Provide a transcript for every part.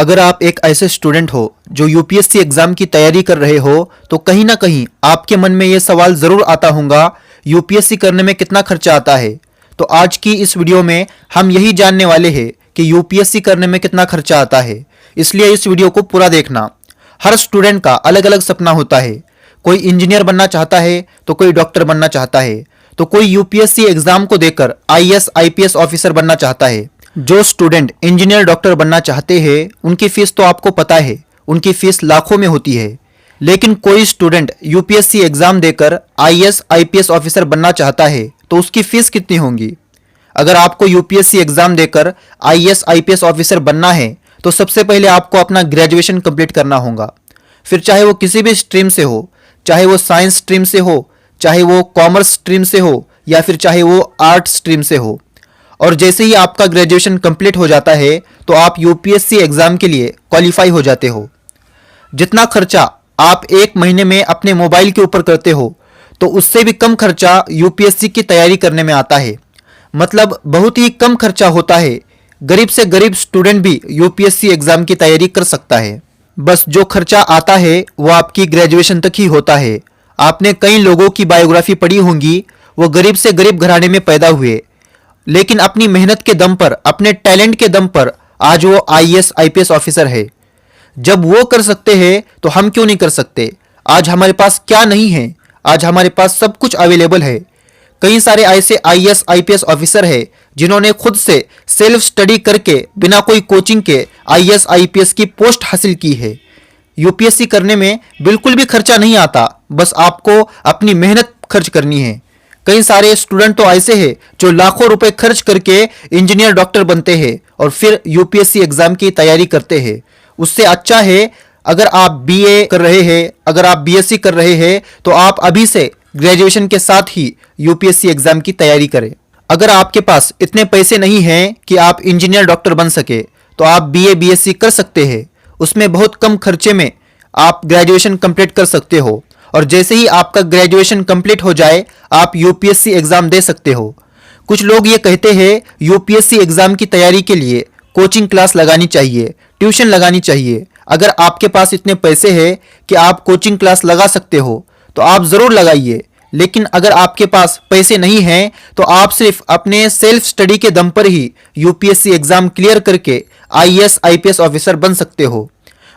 अगर आप एक ऐसे स्टूडेंट हो जो यूपीएससी एग्जाम की तैयारी कर रहे हो तो कहीं ना कहीं आपके मन में ये सवाल ज़रूर आता होगा, यूपीएससी करने में कितना खर्चा आता है। तो आज की इस वीडियो में हम यही जानने वाले हैं कि यूपीएससी करने में कितना खर्चा आता है, इसलिए इस वीडियो को पूरा देखना। हर स्टूडेंट का अलग अलग सपना होता है। कोई इंजीनियर बनना चाहता है तो कोई डॉक्टर बनना चाहता है, तो कोई यूपीएससी एग्जाम को देकर आईएएस आईपीएस ऑफिसर बनना चाहता है। जो स्टूडेंट इंजीनियर डॉक्टर बनना चाहते हैं उनकी फीस तो आपको पता है, उनकी फीस लाखों में होती है। लेकिन कोई स्टूडेंट यूपीएससी एग्जाम देकर आईएएस आईपीएस ऑफिसर बनना चाहता है तो उसकी फीस कितनी होगी? अगर आपको यूपीएससी एग्जाम देकर आईएएस आईपीएस ऑफिसर बनना है तो सबसे पहले आपको अपना ग्रेजुएशन कंप्लीट करना होगा। फिर चाहे वो किसी भी स्ट्रीम से हो, चाहे वो साइंस स्ट्रीम से हो, चाहे वो कॉमर्स स्ट्रीम से हो, या फिर चाहे वो आर्ट स्ट्रीम से हो। और जैसे ही आपका ग्रेजुएशन कंप्लीट हो जाता है तो आप यूपीएससी एग्जाम के लिए क्वालिफाई हो जाते हो। जितना खर्चा आप एक महीने में अपने मोबाइल के ऊपर करते हो तो उससे भी कम खर्चा यूपीएससी की तैयारी करने में आता है। मतलब बहुत ही कम खर्चा होता है। गरीब से गरीब स्टूडेंट भी यूपीएससी एग्जाम की तैयारी कर सकता है। बस जो खर्चा आता है वो आपकी ग्रेजुएशन तक ही होता है। आपने कई लोगों की बायोग्राफी पढ़ी होंगी, वो गरीब से गरीब घराने में पैदा हुए, लेकिन अपनी मेहनत के दम पर, अपने टैलेंट के दम पर आज वो आईएएस आईपीएस ऑफिसर है। जब वो कर सकते हैं तो हम क्यों नहीं कर सकते? आज हमारे पास क्या नहीं है? आज हमारे पास सब कुछ अवेलेबल है। कई सारे ऐसे आईएएस आईपीएस ऑफिसर है जिन्होंने खुद से सेल्फ स्टडी करके बिना कोई कोचिंग के आईएएस आईपीएस की पोस्ट हासिल की है। यूपीएससी करने में बिल्कुल भी खर्चा नहीं आता, बस आपको अपनी मेहनत खर्च करनी है। कई सारे स्टूडेंट तो ऐसे हैं जो लाखों रुपए खर्च करके इंजीनियर डॉक्टर बनते हैं और फिर यूपीएससी एग्जाम की तैयारी करते हैं। उससे अच्छा है अगर आप बीए कर रहे हैं, अगर आप बीएससी कर रहे हैं तो आप अभी से ग्रेजुएशन के साथ ही यूपीएससी एग्जाम की तैयारी करें। अगर आपके पास इतने पैसे नहीं हैं कि आप इंजीनियर डॉक्टर बन सके तो आप बीए बीएससी कर सकते हैं। उसमें बहुत कम खर्चे में आप ग्रेजुएशन कंप्लीट कर सकते हो और जैसे ही आपका ग्रेजुएशन कंप्लीट हो जाए आप यूपीएससी एग्जाम दे सकते हो। कुछ लोग ये कहते हैं यूपीएससी एग्जाम की तैयारी के लिए कोचिंग क्लास लगानी चाहिए, ट्यूशन लगानी चाहिए। अगर आपके पास इतने पैसे हैं कि आप कोचिंग क्लास लगा सकते हो तो आप ज़रूर लगाइए। लेकिन अगर आपके पास पैसे नहीं हैं तो आप सिर्फ अपने सेल्फ स्टडी के दम पर ही यूपीएससी एग्जाम क्लियर करके आईएएस आईपीएस ऑफिसर बन सकते हो।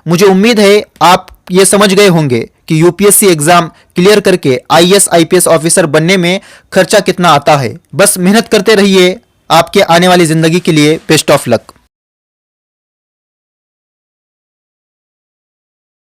मुझे उम्मीद है आप ये समझ गए होंगे कि यूपीएससी एग्जाम क्लियर करके आईएएस आईपीएस ऑफिसर बनने में खर्चा कितना आता है। बस मेहनत करते रहिए। आपके आने वाली जिंदगी के लिए बेस्ट ऑफ लक।